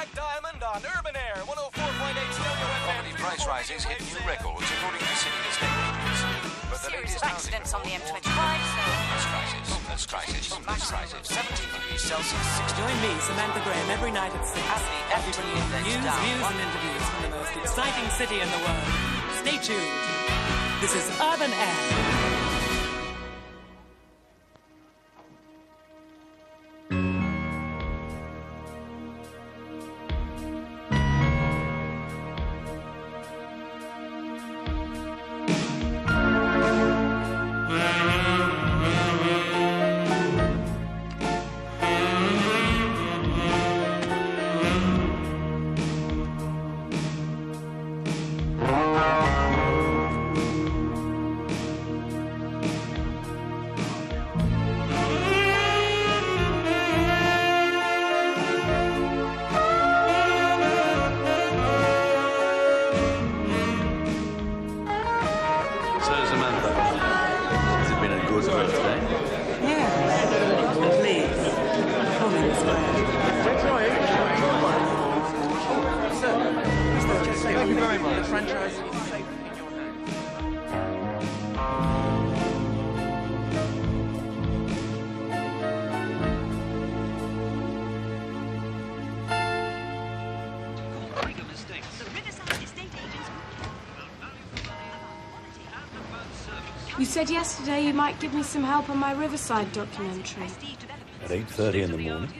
Black Diamond on Urban Air, 104.8 stereo FM. Property price rises hit new records according to city estate agents. But the Series latest of accidents on the M25, so... That's crisis. 17 degrees Celsius, 60. Join me, Samantha Graham, every night at 6. I'll be bringing you news, views and interviews from the most exciting city in the world. Stay tuned. This is Urban Air. You said yesterday you might give me some help on my Riverside documentary. At 8:30 in the morning?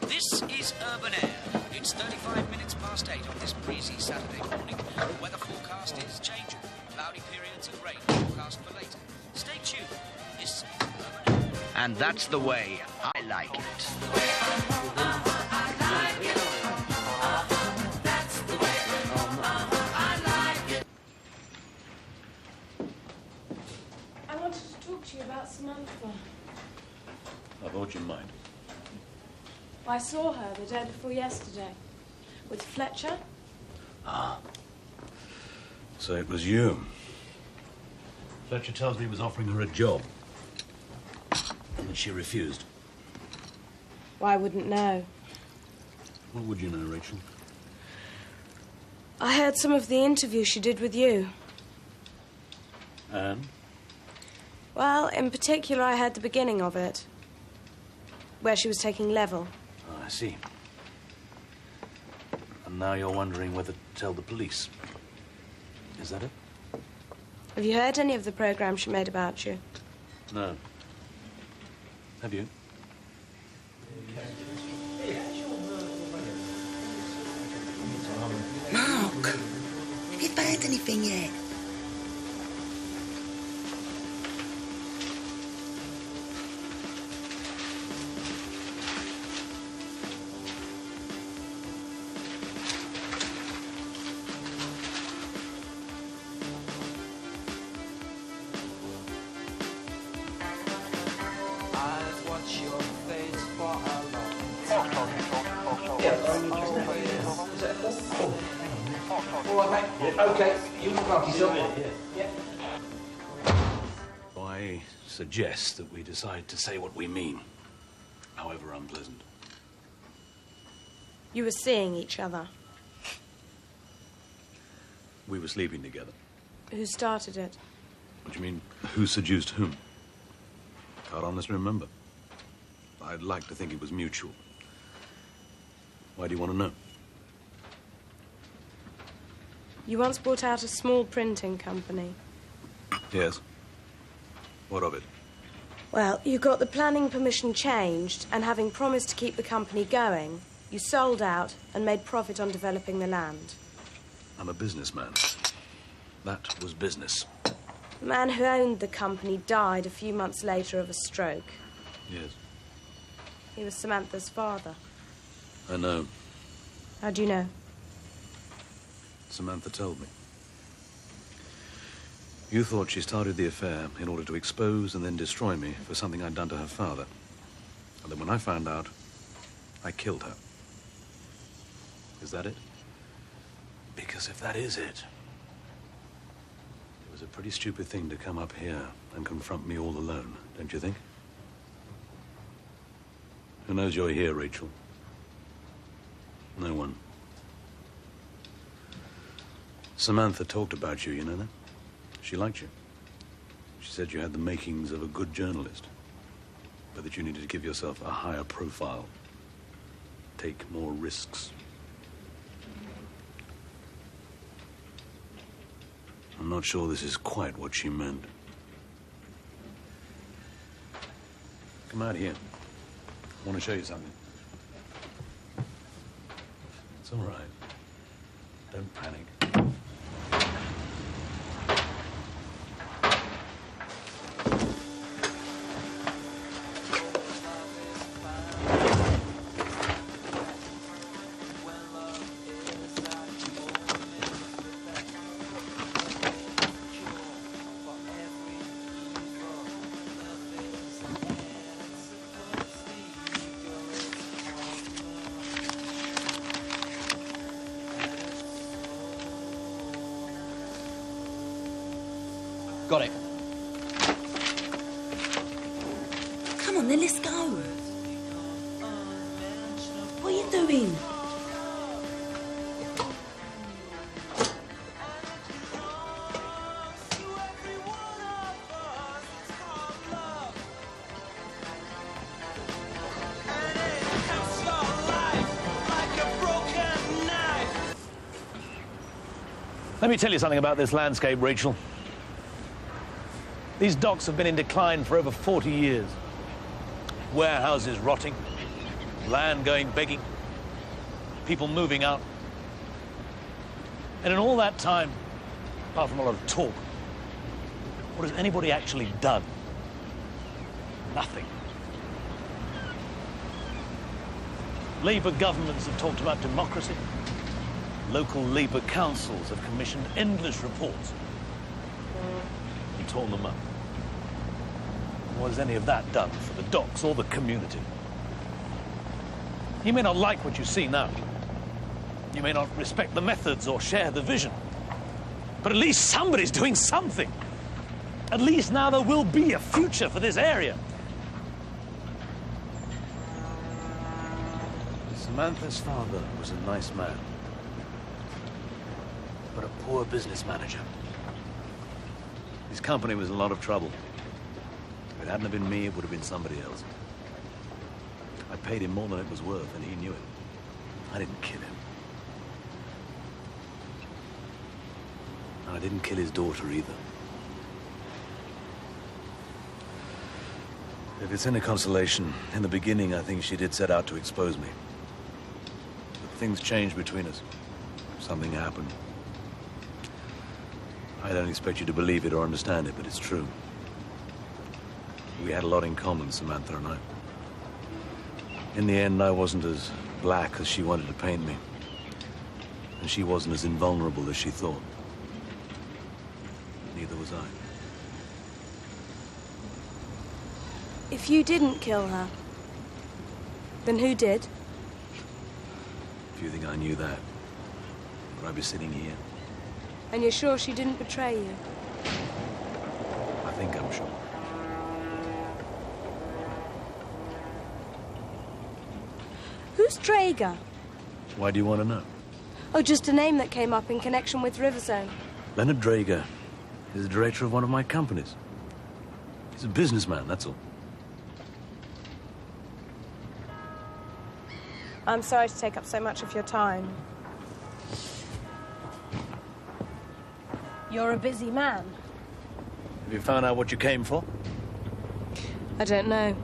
This is Urban Air. It's 35 minutes past 8 on this breezy Saturday morning. The weather forecast is changing. Cloudy periods and rain forecast for later. Stay tuned. This is Urban Air. And that's the way I like it. I wanted to talk to you about Samantha. I thought you might. I saw her the day before yesterday with Fletcher. Ah. So it was you. Fletcher tells me he was offering her a job. And that she refused. Well, I wouldn't know. What would you know, Rachel? I heard some of the interview she did with you. And? Well, in particular, I heard the beginning of it, where she was taking level. Oh, I see. And now you're wondering whether to tell the police. Is that it? Have you heard any of the programme she made about you? No. Have you? Mark, have you found anything yet? Okay, you look after yourself. I suggest that we decide to say what we mean, however unpleasant. You were seeing each other. We were sleeping together. Who started it? What do you mean, who seduced whom? Can't honestly remember. I'd like to think it was mutual. Why do you want to know? You once bought out a small printing company. Yes. What of it? Well, you got the planning permission changed, and having promised to keep the company going, you sold out and made profit on developing the land. I'm a businessman. That was business. The man who owned the company died a few months later of a stroke. Yes. He was Samantha's father. I know. How do you know? Samantha told me. You thought she started the affair in order to expose and then destroy me for something I'd done to her father. And then when I found out, I killed her. Is that it? Because if that is it, it was a pretty stupid thing to come up here and confront me all alone, don't you think? Who knows you're here, Rachel? No one. Samantha talked about you, you know that? She liked you. She said you had the makings of a good journalist, but that you needed to give yourself a higher profile, take more risks. I'm not sure this is quite what she meant. Come out here. I want to show you something. It's all right. Don't panic. Got it. Come on then, let's go. What are you doing? Let me tell you something about this landscape, Rachel. These docks have been in decline for over 40 years. Warehouses rotting, land going begging, people moving out. And in all that time, apart from a lot of talk, what has anybody actually done? Nothing. Labour governments have talked about democracy. Local Labour councils have commissioned endless reports and torn them up. What has any of that done for the docks or the community? You may not like what you see now. You may not respect the methods or share the vision. But at least somebody's doing something. At least now there will be a future for this area. Samantha's father was a nice man, but a poor business manager. His company was in a lot of trouble. If it hadn't have been me, it would have been somebody else. I paid him more than it was worth, and he knew it. I didn't kill him. And I didn't kill his daughter either. If it's any consolation, in the beginning, I think she did set out to expose me. But things changed between us. Something happened. I don't expect you to believe it or understand it, but it's true. We had a lot in common, Samantha and I. In the end, I wasn't as black as she wanted to paint me. And she wasn't as invulnerable as she thought. Neither was I. If you didn't kill her, then who did? If you think I knew that, would I be sitting here? And you're sure she didn't betray you? I think I'm sure. Who's Draeger? Why do you want to know? Oh, just a name that came up in connection with Riverside. Leonard Draeger is the director of one of my companies. He's a businessman, that's all. I'm sorry to take up so much of your time. You're a busy man. Have you found out what you came for? I don't know.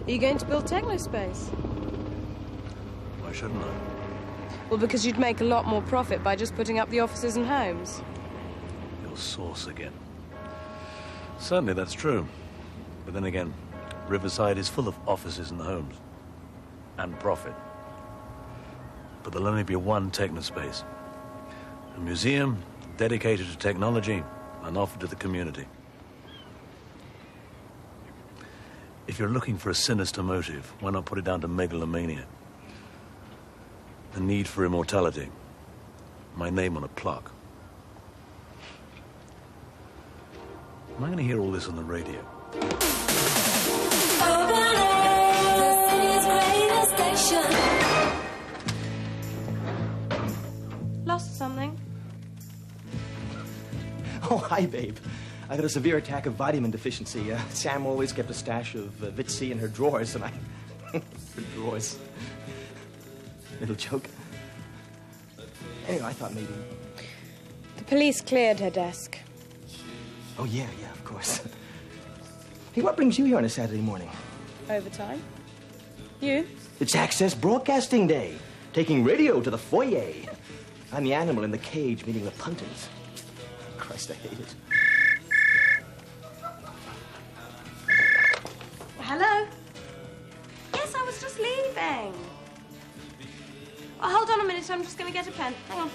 Are you going to build technospace? Why shouldn't I? Well, because you'd make a lot more profit by just putting up the offices and homes. Your source again. Certainly, that's true. But then again, Riverside is full of offices and homes. And profit. But there'll only be one technospace. A museum dedicated to technology and offered to the community. If you're looking for a sinister motive, why not put it down to megalomania? A need for immortality. My name on a plaque. Am I going to hear all this on the radio? Lost something? Oh, hi, babe. I got a severe attack of vitamin deficiency. Sam always kept a stash of Vitsy in her drawers, and I... her drawers. Little joke. Anyway, I thought maybe... The police cleared her desk. Oh, yeah, of course. Hey, what brings you here on a Saturday morning? Overtime. You? It's Access Broadcasting Day. Taking radio to the foyer. I'm the animal in the cage meeting the punters. Christ, I hate it. Hello? Yes, I was just leaving. Oh, hold on a minute, I'm just going to get a pen. Hang on.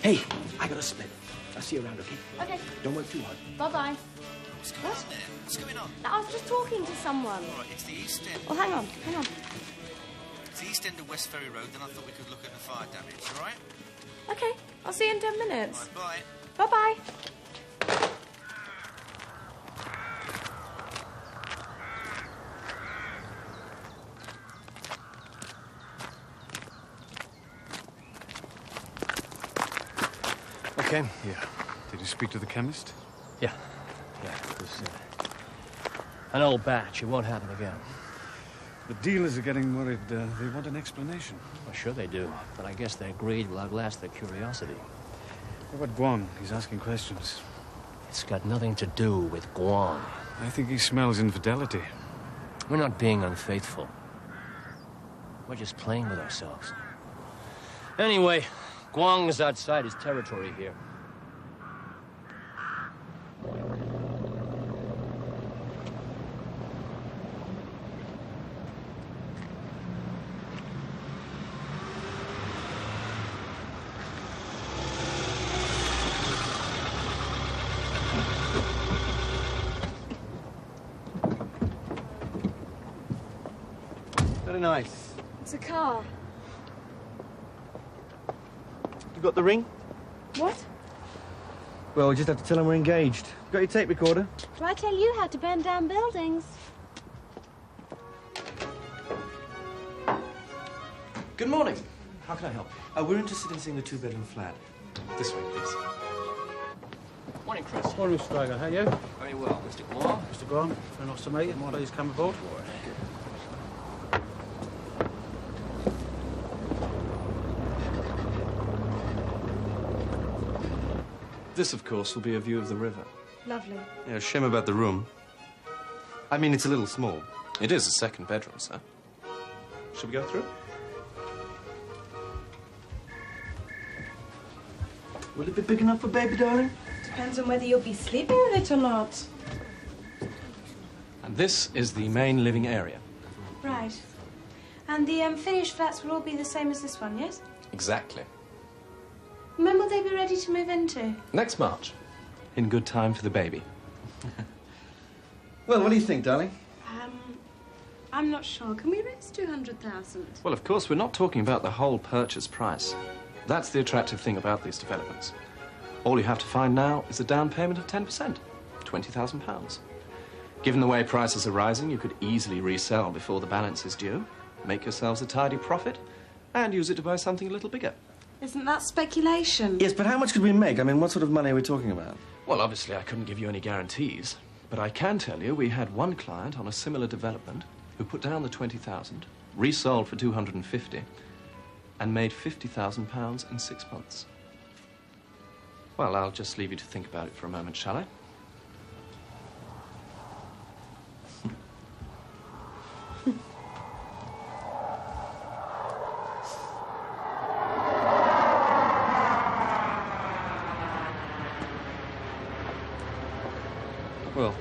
Hey, I got a split. I'll see you around, okay? Okay. Don't work too hard. Bye-bye. What's going on there? What's going on? No, I was just talking to someone. All right, it's the East End. Oh, hang on. It's the East End of West Ferry Road, then I thought we could look at the fire damage, all right? Okay, I'll see you in 10 minutes. All right, bye. Bye-bye. Okay. Yeah. Did you speak to the chemist? Yeah. It was an old batch. It won't happen again. The dealers are getting worried. They want an explanation. Well, sure they do. But I guess their greed will outlast their curiosity. What about Guang? He's asking questions. It's got nothing to do with Guang. I think he smells infidelity. We're not being unfaithful. We're just playing with ourselves. Anyway, Guang is outside his territory here. Very nice. It's a car. You got the ring? What? Well, we just have to tell them we're engaged. Got your tape recorder? Do I tell you how to burn down buildings? Good morning. How can I help? We're interested in seeing the two-bedroom flat. This way, please. Morning, Chris. Morning, Mr. Drago. How are you? Very well. Mr. Guang? Mr. Guang, very nice to meet you. Please come aboard. This, of course, will be a view of the river. Lovely. Yeah, shame about the room. I mean, it's a little small. It is a second bedroom, sir. Shall we go through? Will it be big enough for baby, darling? Depends on whether you'll be sleeping with it or not. And this is the main living area. Right. And the finished flats will all be the same as this one, yes? Exactly. When will they be ready to move into? Next March. In good time for the baby. Well, what do you think, darling? I'm not sure. Can we raise 200,000? Well, of course, we're not talking about the whole purchase price. That's the attractive thing about these developments. All you have to find now is a down payment of 10%, £20,000. Given the way prices are rising, you could easily resell before the balance is due, make yourselves a tidy profit, and use it to buy something a little bigger. Isn't that speculation? Yes, but how much could we make? I mean, what sort of money are we talking about? Well, obviously, I couldn't give you any guarantees, but I can tell you we had one client on a similar development who put down the 20,000, resold for 250, and made £50,000 in 6 months. Well, I'll just leave you to think about it for a moment, shall I? Well,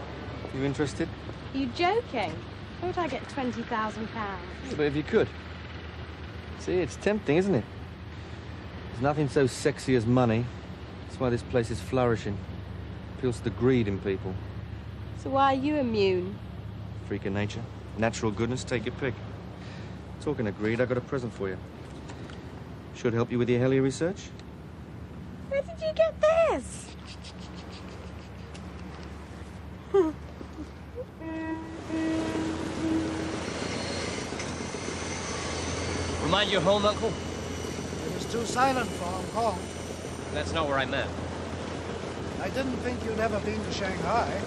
you interested? Are you joking? How would I get £20,000? But if you could. See, it's tempting, isn't it? There's nothing so sexy as money. That's why this place is flourishing. Appeals to the greed in people. So why are you immune? Freak of nature, natural goodness, take your pick. Talking of greed, I got a present for you. Should help you with your heli research. Where did you get this? Remind you of home, Uncle? It was too silent for Hong Kong. That's not where I meant. I didn't think you'd ever been to Shanghai.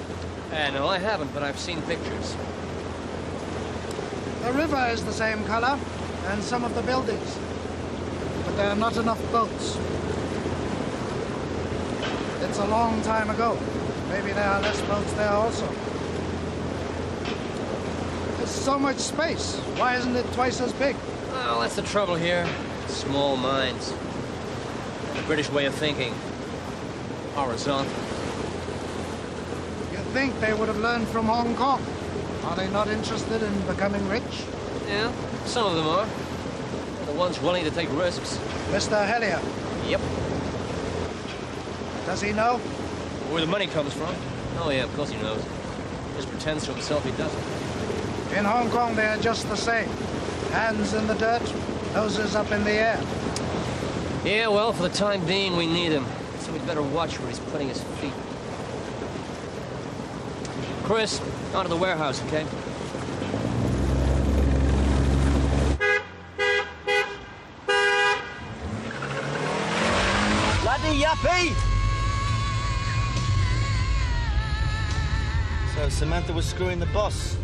No, I haven't, but I've seen pictures. The river is the same color, and some of the buildings. But there are not enough boats. It's a long time ago. Maybe there are less boats there also. There's so much space. Why isn't it twice as big? Well, that's the trouble here. Small minds. The British way of thinking. Horizontal. You'd think they would have learned from Hong Kong. Are they not interested in becoming rich? Yeah, some of them are. They're the ones willing to take risks. Mr. Hellier? Yep. Does he know? Where the money comes from? Oh, yeah, of course he knows. Just pretends to himself he doesn't. In Hong Kong, they're just the same. Hands in the dirt, noses up in the air. Yeah, well, for the time being, we need him. So we'd better watch where he's putting his feet. Chris, on to the warehouse, okay? Bloody yuppie! So Samantha was screwing the boss.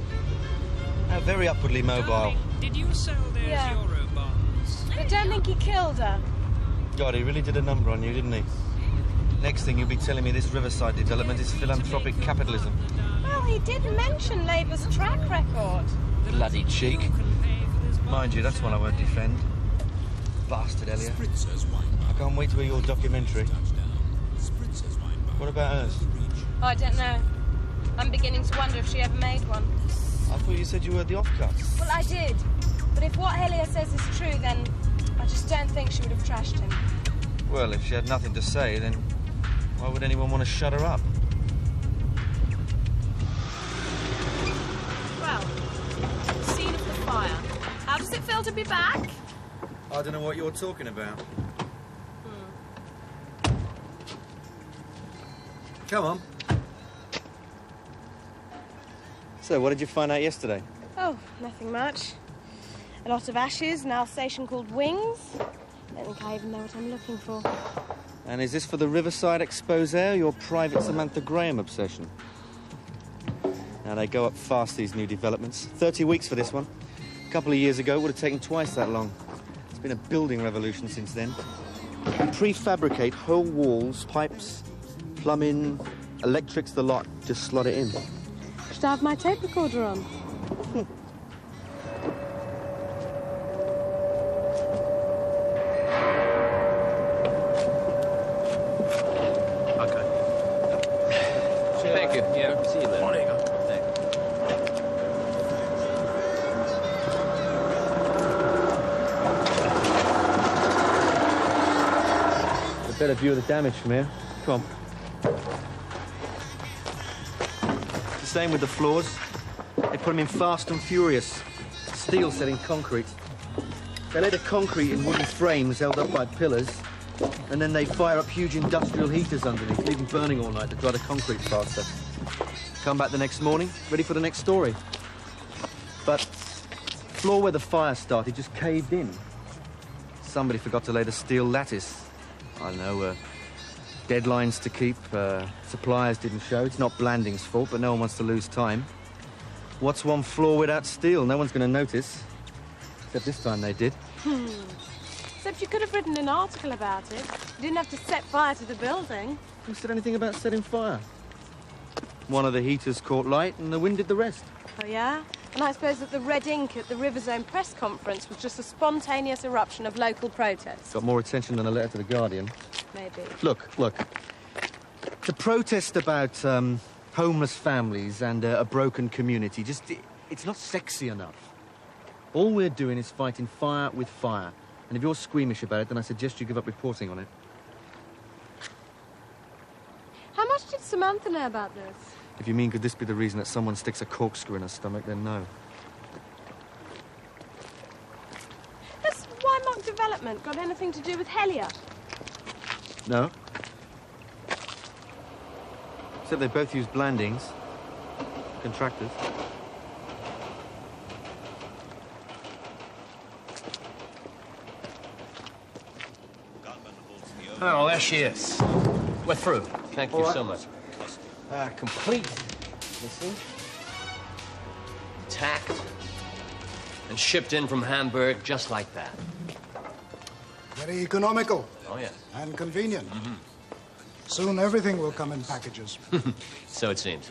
How very upwardly mobile. Darling, did you sell those Euro bonds? I don't think he killed her. God, he really did a number on you, didn't he? Next thing you'll be telling me this Riverside development is philanthropic capitalism. Well, he did mention Labour's track record. Bloody cheek. Mind you, that's one I won't defend. Bastard, Elliot. I can't wait to hear your documentary. What about hers? Oh, I don't know. I'm beginning to wonder if she ever made one. I thought you said you were the offcuts. Well, I did. But if what Hellier says is true, then I just don't think she would have trashed him. Well, if she had nothing to say, then why would anyone want to shut her up? Well, scene of the fire. How does it feel to be back? I don't know what you're talking about. Come on. So, what did you find out yesterday? Oh, nothing much. A lot of ashes, an Alsatian called Wings. I don't think I even know what I'm looking for. And is this for the Riverside expose, or your private Samantha Graham obsession? Now, they go up fast, these new developments. 30 weeks for this one. A couple of years ago, it would have taken twice that long. It's been a building revolution since then. We prefabricate whole walls, pipes, plumbing, electrics, the lot. Just slot it in. Should I have my tape recorder on? Thank you. Yeah, see you later. Morning. A better view of the damage from here. Come on. It's the same with the floors. They put them in fast and furious. Steel set in concrete. They lay the concrete in wooden frames held up by pillars, and then they fire up huge industrial heaters underneath, leave them burning all night to dry the concrete faster. Come back the next morning, ready for the next story. But the floor where the fire started just caved in. Somebody forgot to lay the steel lattice. I don't know, deadlines to keep, suppliers didn't show. It's not Blanding's fault, but no one wants to lose time. What's one floor without steel? No one's going to notice. Except this time they did. Except you could have written an article about it. You didn't have to set fire to the building. Who said anything about setting fire? One of the heaters caught light and the wind did the rest. Oh, yeah? And I suppose that the red ink at the Riverzone press conference was just a spontaneous eruption of local protests. Got more attention than a letter to the Guardian. Maybe. Look. The protest about homeless families and a broken community, it's not sexy enough. All we're doing is fighting fire with fire. And if you're squeamish about it, then I suggest you give up reporting on it. How much did Samantha know about this? If you mean, could this be the reason that someone sticks a corkscrew in her stomach, then no. Has Wymark Development got anything to do with Helia? No. Except they both use blandings. Contractors. Oh, there she is. We're through. Thank you so much. Complete. You see? Tacked. And shipped in from Hamburg just like that. Very economical. Oh, yes. And convenient. Soon everything will come in packages. So it seems.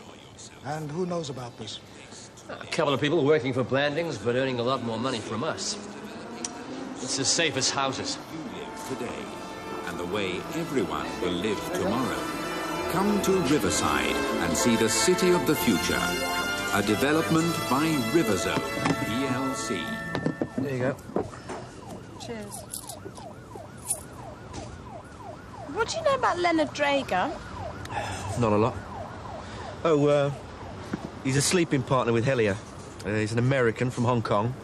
And who knows about this? A couple of people working for Blandings, but earning a lot more money from us. It's as safe as houses. Today, and the way everyone will live tomorrow. Come to Riverside and see the city of the future. A development by Riverzone, PLC. There you go. Cheers. What do you know about Leonard Drager? Not a lot. Oh, he's a sleeping partner with Helia. He's an American from Hong Kong.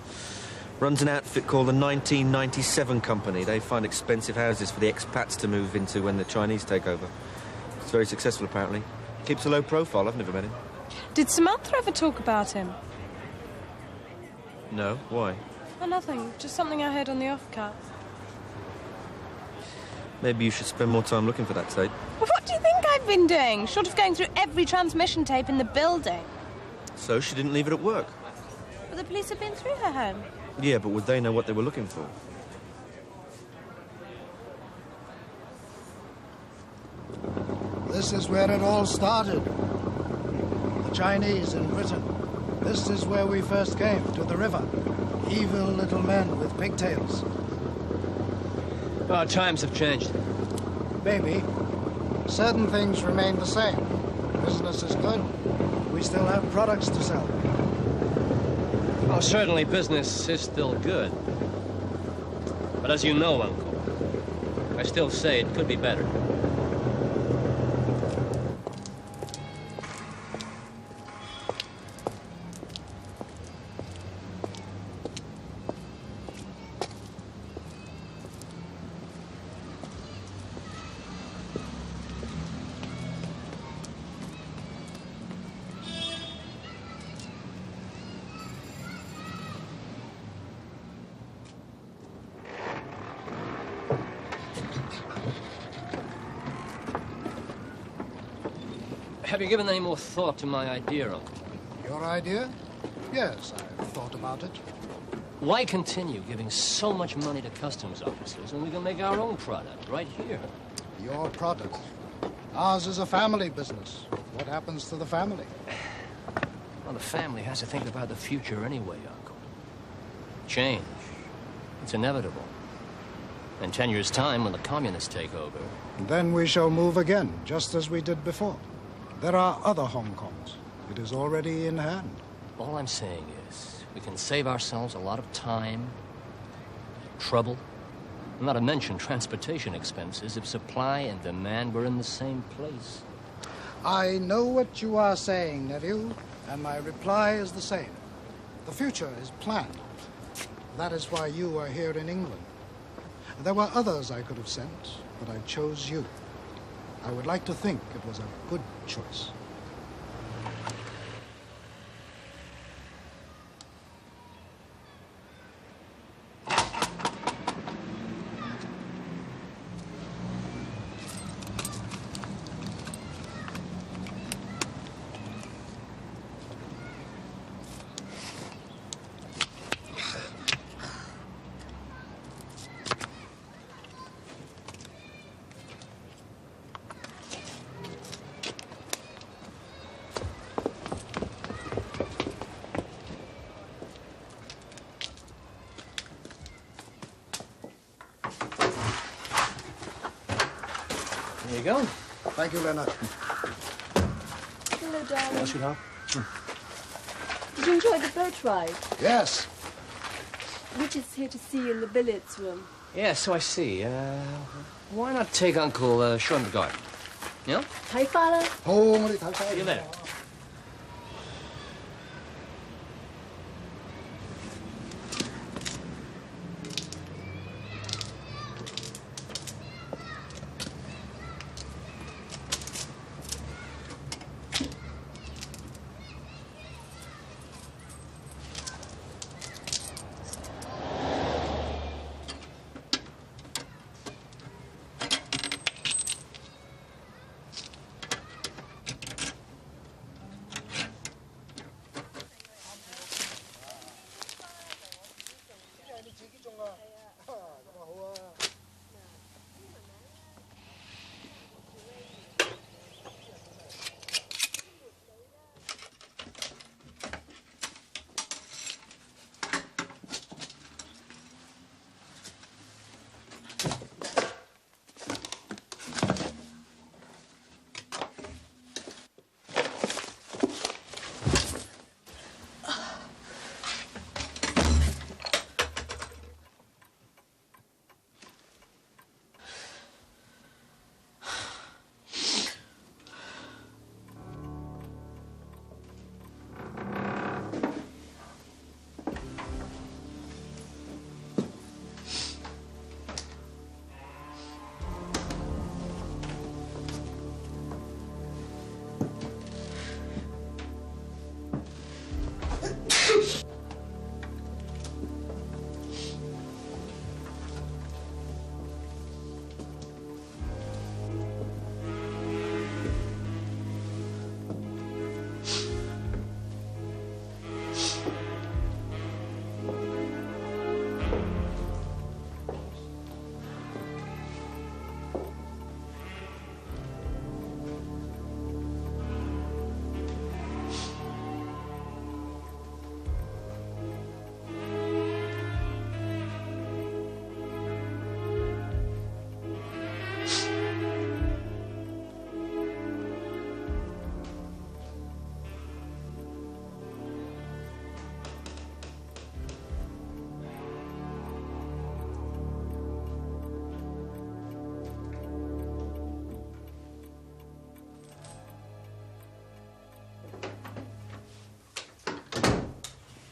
Runs an outfit called the 1997 Company. They find expensive houses for the expats to move into when the Chinese take over. It's very successful, apparently. Keeps a low profile. I've never met him. Did Samantha ever talk about him? No. Why? Oh, nothing. Just something I heard on the off-cut. Maybe you should spend more time looking for that tape. Well, what do you think I've been doing? Short of going through every transmission tape in the building. So she didn't leave it at work? But the police have been through her home. Yeah, but would they know what they were looking for? This is where it all started. The Chinese in Britain. This is where we first came, to the river. Evil little men with pigtails. Well, times have changed. Maybe. Certain things remain the same. Business is good. We still have products to sell. Well, certainly business is still good. But as you know, Uncle, I still say it could be better. Have you given any more thought to my idea, Uncle? Your idea? Yes, I've thought about it. Why continue giving so much money to customs officers when we can make our own product right here? Your product. Ours is a family business. What happens to the family? Well, the family has to think about the future anyway, Uncle. Change. It's inevitable. In 10 years' time, when the communists take over... Then we shall move again, just as we did before. There are other Hong Kongs. It is already in hand. All I'm saying is, we can save ourselves a lot of time, trouble, not to mention transportation expenses if supply and demand were in the same place. I know what you are saying, nephew, and my reply is the same. The future is planned. That is why you are here in England. There were others I could have sent, but I chose you. I would like to think it was a good choice. There you go. Thank you, Leonard. Hello, darling. Well, sweetheart. Did you enjoy the boat ride? Yes. Richard's here to see you in the billiards room. Yeah, so I see. Why not take Uncle show him the garden? Yeah? Hi, Father. Oh, See you later.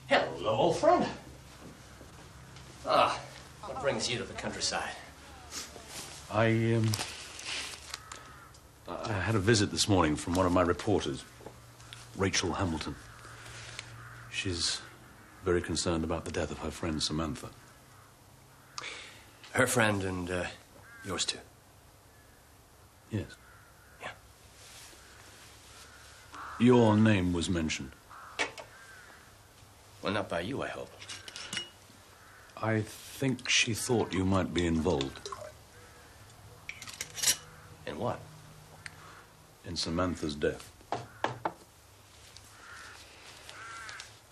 Hello, old friend. Ah, what brings you to the countryside? I had a visit this morning from one of my reporters, Rachel Hamilton. She's very concerned about the death of her friend Samantha. Her friend and yours too? Yes. Yeah. Your name was mentioned. Well, not by you, I hope. I think she thought you might be involved. In what? In Samantha's death. I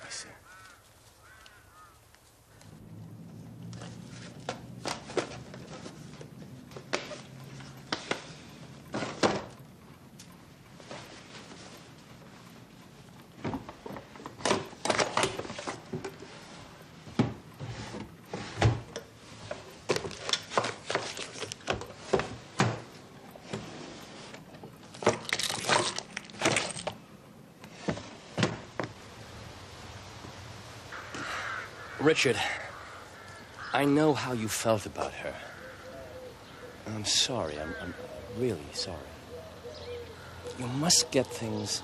see. Richard, I know how you felt about her. I'm sorry. I'm really sorry. You must get things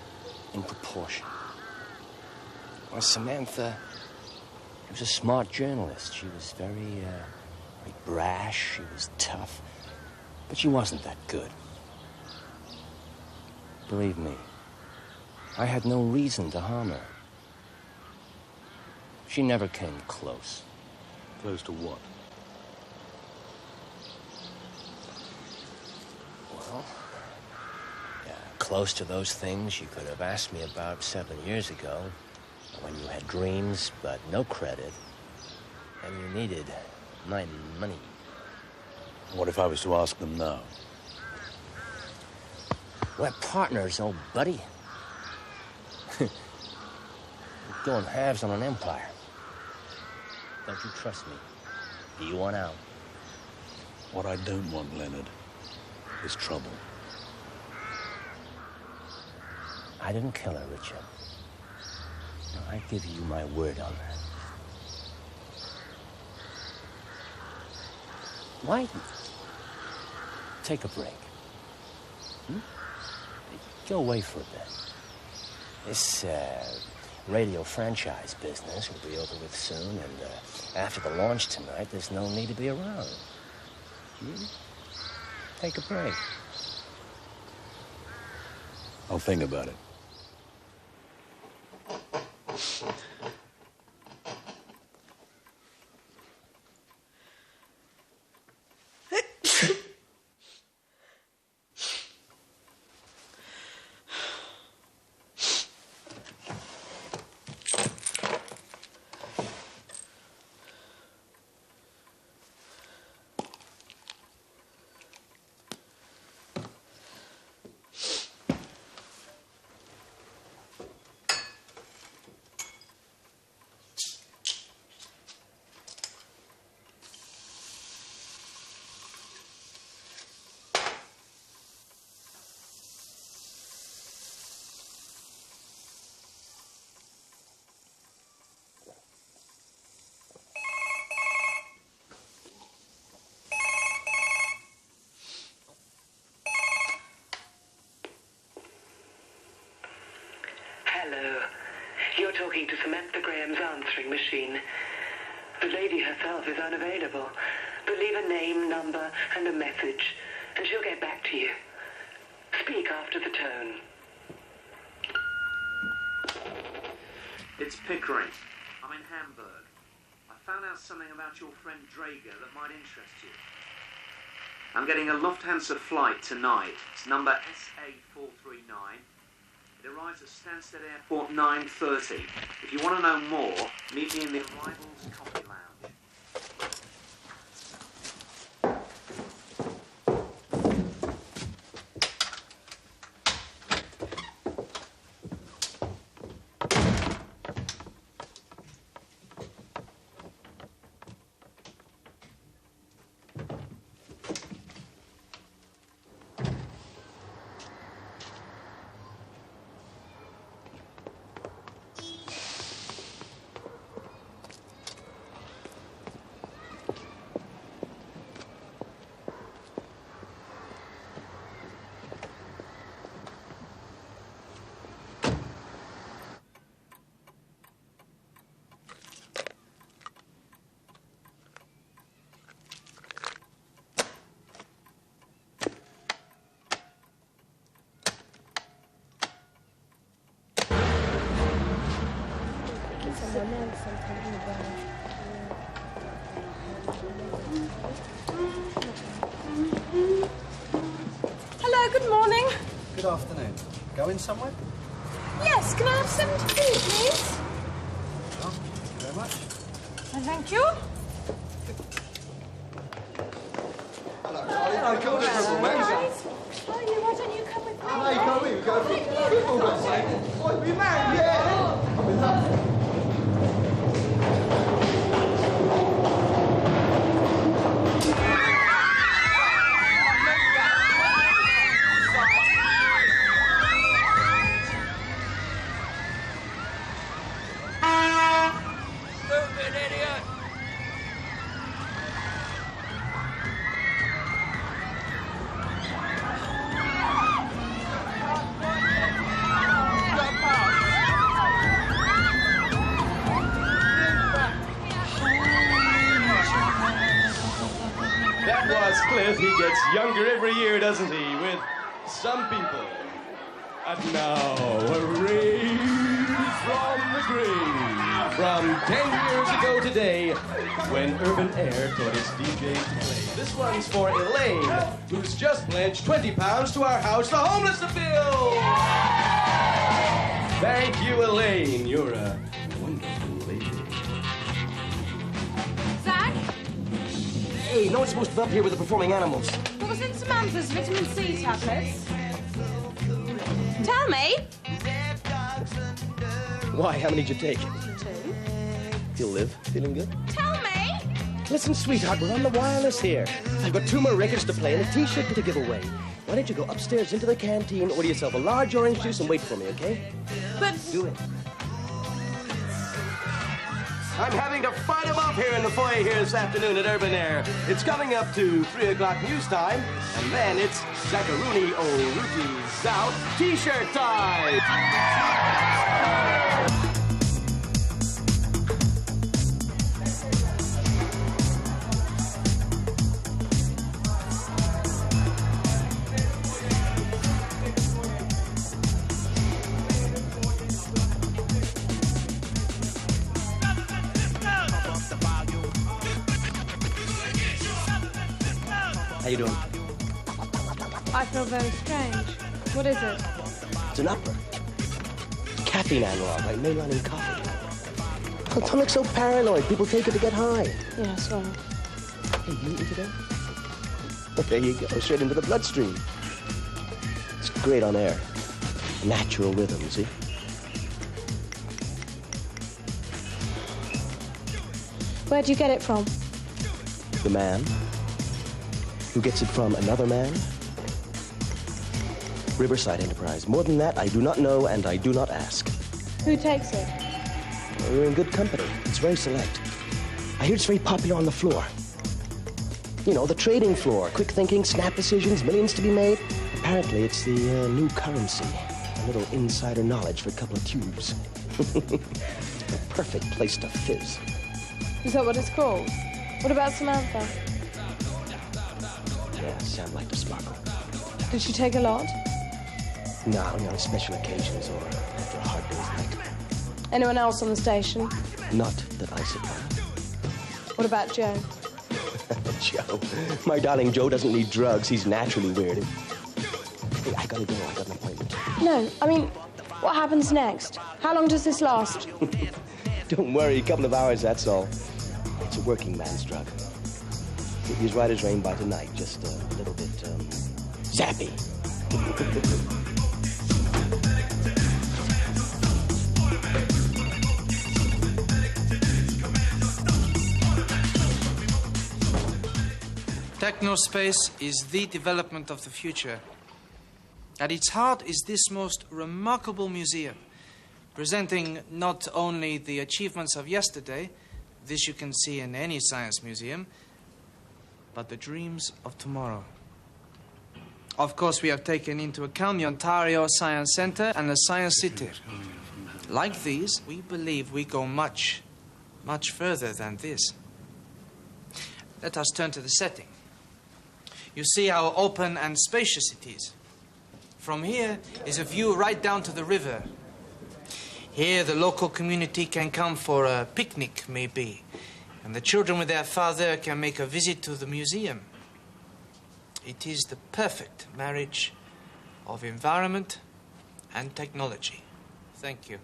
in proportion. Well, Samantha, she was a smart journalist. She was very brash. She was tough. But she wasn't that good. Believe me, I had no reason to harm her. She never came close. Close to what? Well, yeah, close to those things you could have asked me about 7 years ago, when you had dreams but no credit, and you needed my money. What if I was to ask them now? We're partners, old buddy. We're going halves on an empire. Don't you trust me? Do you want out? What I don't want, Leonard, is trouble. I didn't kill her, Richard. No, I give you my word on that. Why? Take a break. Go away for a bit. This, radio franchise business will be over with soon, and after the launch tonight, there's no need to be around. Take a break. I'll think about it. talking to Samantha Graham's answering machine. The lady herself is unavailable, but leave a name, number, and a message, and she'll get back to you. Speak after the tone. It's Pickering. I'm in Hamburg. I found out something about your friend Drager that might interest you. I'm getting a Lufthansa flight tonight. It's number SA439. It arrives at Stansted Airport 9:30. If you want to know more, meet me in the arrivals coffee lounge. Hello, good morning. Good afternoon. Going somewhere? Yes, can I have 70 please? Oh, thank you very much. Thank you. Hello, come on, Charlie, why don't you come with me? Hey, come in, go for football, God's sake. What, we married? Yeah. I'm in love. He gets younger every year, doesn't he, with some people. And now, a raise from the grave. From 10 years ago today, when Urban Air taught its DJ to play. This one's for Elaine, who's just pledged £20 to our house, the homeless appeal. Thank you, Elaine. You're a wonderful lady. Zach? Hey, no one's supposed to be up here with the performing animals. What was in Samantha's vitamin C tablets? Tell me. Why? How many did you take? 2. You'll live. Feeling good? Tell me. Listen, sweetheart, we're on the wireless here. I've got 2 more records to play and a T-shirt to give away. Why don't you go upstairs into the canteen, order yourself a large orange juice, and wait for me, okay? But... Do it. I'm having to fight him up here in the foyer here this afternoon at Urban Air. It's coming up to 3 o'clock news time, and then it's Zacharuni O'Rootie's out T-shirt time. How you doing? I feel very strange. What is it? It's an upper. Caffeine analog, like mainlining coffee. Oh, don't look so paranoid. People take it to get high. Yes, well. Hey, you eat today? Well, there you go, straight into the bloodstream. It's great on air. Natural rhythm, see? Where'd you get it from? The man. Who gets it from another man? Riverside Enterprise. More than that, I do not know, and I do not ask. Who takes it? We're in good company. It's very select. I hear it's very popular on the floor. You know, the trading floor. Quick thinking, snap decisions, millions to be made. Apparently, it's the new currency. A little insider knowledge for a couple of tubes. perfect place to fizz. Is that what it's called? What about Samantha? Yeah, Sam liked to sparkle. Did she take a lot? No, only on special occasions or after a hard day's night. Anyone else on the station? Not that I supply. What about Joe? Joe. My darling Joe doesn't need drugs. He's naturally weird. Hey, I gotta go. I got an appointment. No, I mean, what happens next? How long does this last? Don't worry, a couple of hours, that's all. It's a working man's drug. He's right as rain by tonight, just a little bit, zappy. Technospace is the development of the future. At its heart is this most remarkable museum, presenting not only the achievements of yesterday, this you can see in any science museum, but the dreams of tomorrow. Of course, we have taken into account the Ontario Science Centre and the Science City. Like these, we believe we go much, much further than this. Let us turn to the setting. You see how open and spacious it is. From here is a view right down to the river. Here the local community can come for a picnic, maybe, and the children with their father can make a visit to the museum. It is the perfect marriage of environment and technology. Thank you.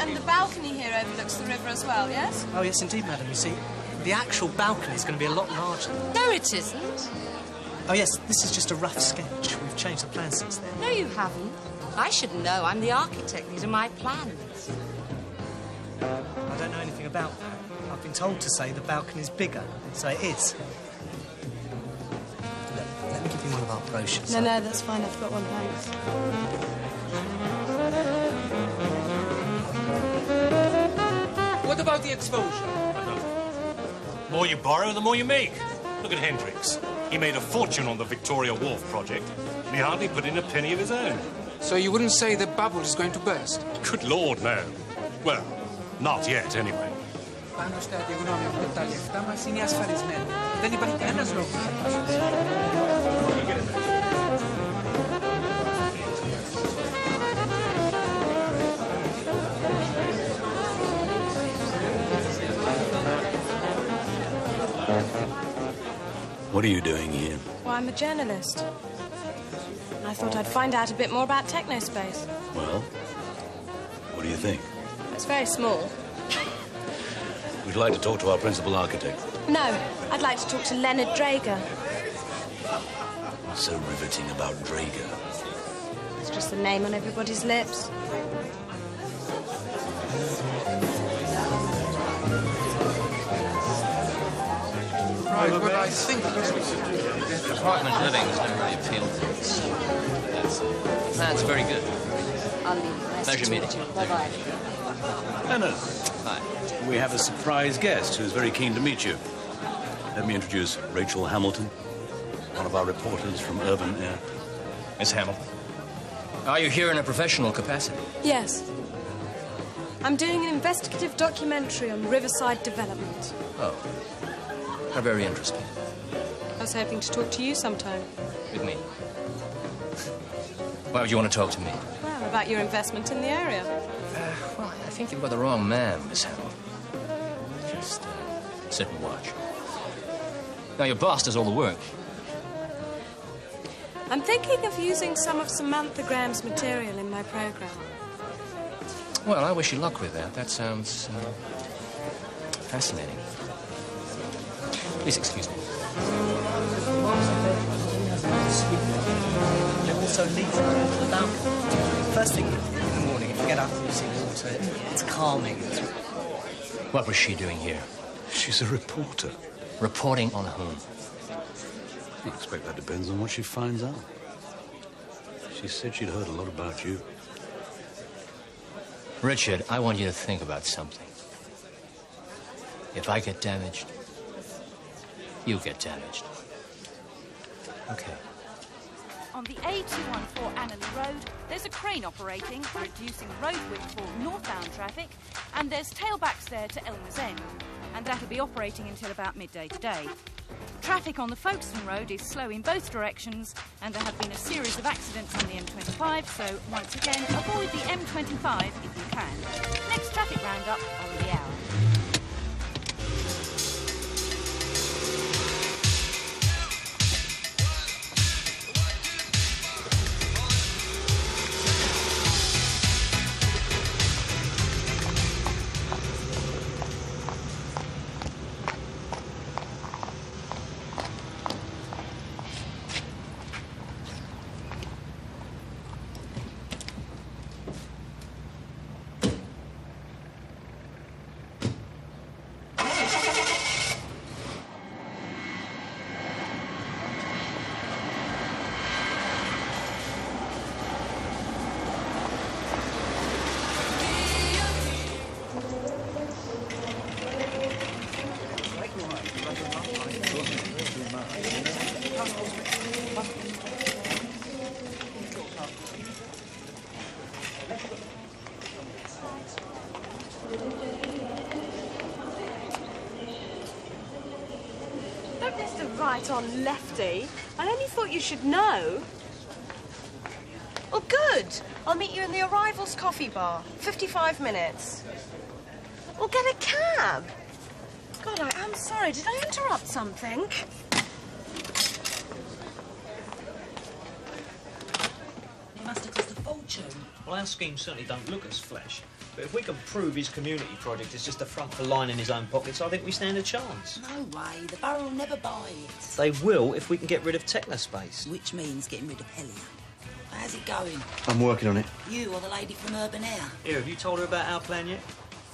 And the balcony here overlooks the river as well, yes? Oh, yes, indeed, madam. You see, the actual balcony is going to be a lot larger. No, it isn't. Oh, yes, this is just a rough sketch. We've changed the plan since then. No, you haven't. I should know. I'm the architect. These are my plans. I don't know anything about that. I've been told to say the balcony's bigger, so it is. Look, let me give you one of our brochures. No, that's fine. I've got one, thanks. What about the exposure? The more you borrow, the more you make. Look at Hendricks. He made a fortune on the Victoria Wharf project, and he hardly put in a penny of his own. So you wouldn't say the bubble is going to burst? Good Lord, no. Well, not yet, anyway. Πάνω στα γεγονότα με τα λεφτά μας είναι ασφαλισμένο. Δεν υπάρχει κανένας λόγος. What are you doing here? Well, I'm a journalist. I thought I'd find out a bit more about Technospace. Well, what do you think? It's very small. Would you like to talk to our principal architect? No, I'd like to talk to Leonard Draeger. What's so riveting about Draeger? It's just the name on everybody's lips. Right, what I think... Apartment living has never really appealed to us. That's very good. I'll leave you. Nice Pleasure to meeting meet you. you. Bye-bye. Leonard. Hi. We have a surprise guest who's very keen to meet you. Let me introduce Rachel Hamilton, one of our reporters from Urban Air. Miss Hamilton. Are you here in a professional capacity? Yes. I'm doing an investigative documentary on Riverside development. Oh. How very interesting. I was hoping to talk to you sometime. With me? Why would you want to talk to me? Well, about your investment in the area. Well, I think you've got the wrong man, Miss Hamilton. Just sit and watch. Now, your boss does all the work. I'm thinking of using some of Samantha Graham's material in my program. Well, I wish you luck with that. That sounds fascinating. Please excuse me. They're also leave the balcony. First thing in the morning, if you get up and you see water, it's calming. What was she doing here? She's a reporter. Reporting on whom? I expect that depends on what she finds out. She said she'd heard a lot about you. Richard, I want you to think about something. If I get damaged, you get damaged. Okay. On the A214 Annerley Road, there's a crane operating, reducing road width for northbound traffic, and there's tailbacks there to Elmer's End, and that'll be operating until about midday today. Traffic on the Folkestone Road is slow in both directions, and there have been a series of accidents on the M25, so once again, avoid the M25 if you can. Next traffic roundup on the hour. Right on, Lefty. I only thought you should know. Well, good. I'll meet you in the Arrivals coffee bar. 55 minutes. Well, get a cab. God, I am sorry. Did I interrupt something? It must have cost a fortune. Well, our schemes certainly don't look as flash. But if we can prove his community project is just a front for lining his own pockets, I think we stand a chance. No way. The borough will never buy it. They will if we can get rid of Technospace. Which means getting rid of Hellier. How's it going? I'm working on it. You or the lady from Urban Air? Here, have you told her about our plan yet?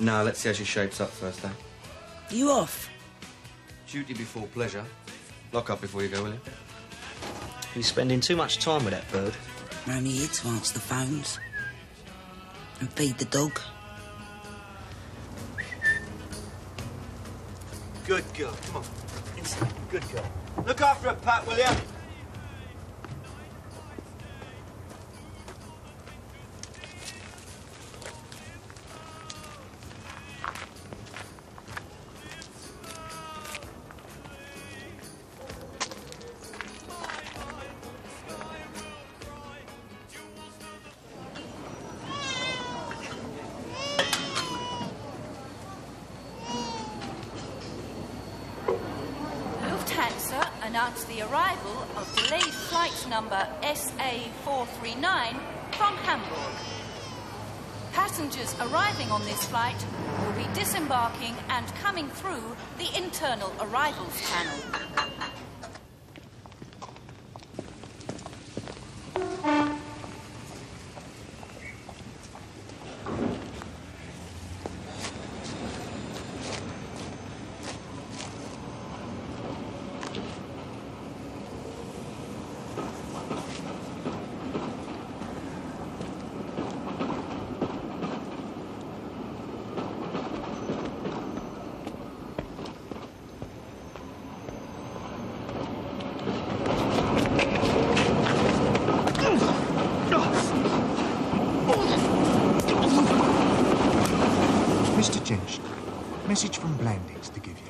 No, let's see how she shapes up first, eh? You off? Duty before pleasure. Lock up before you go, will you? He's spending too much time with that bird. We're only here to answer the phones. And feed the dog. Good girl. Come on. Inside. Good girl. Look after her, Pat, will you? Announced the arrival of delayed flight number SA439 from Hamburg. Passengers arriving on this flight will be disembarking and coming through the internal arrivals channel. Message from Blandings to give you.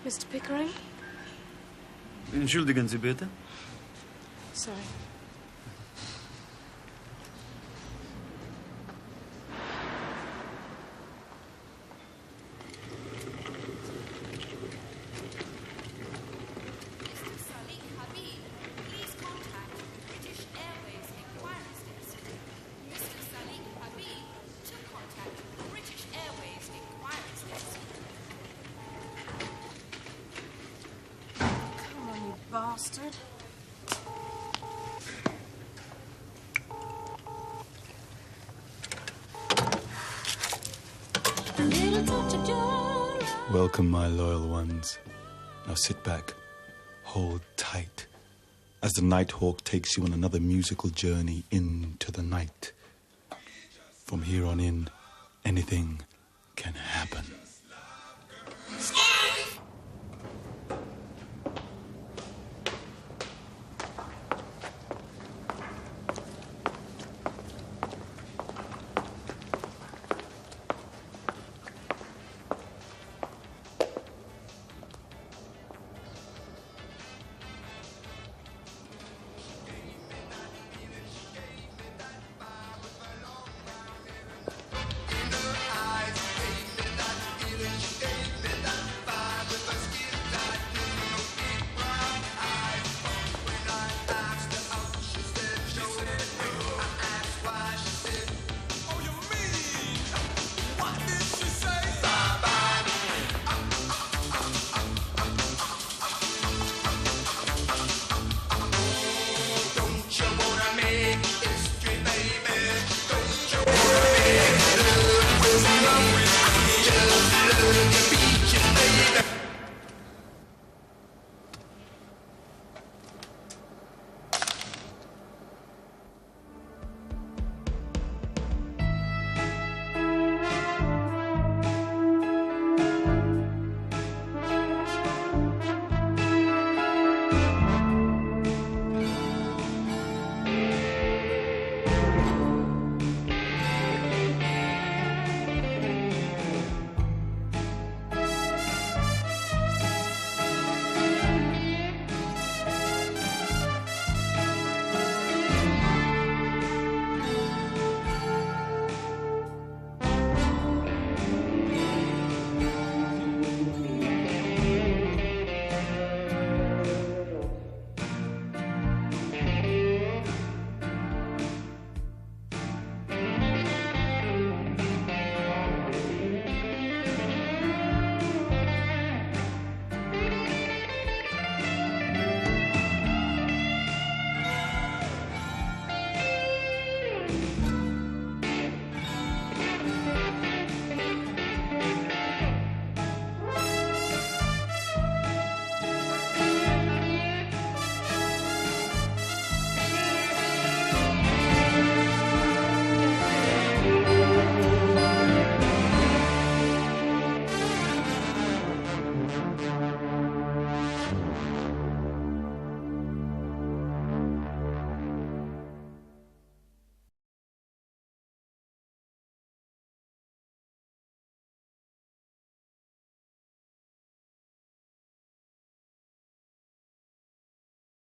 Mr. Pickering? Entschuldigen Sie bitte. Sorry. Bastard. Welcome, my loyal ones. Now sit back, hold tight, as the Nighthawk takes you on another musical journey into the night. From here on in, anything can happen.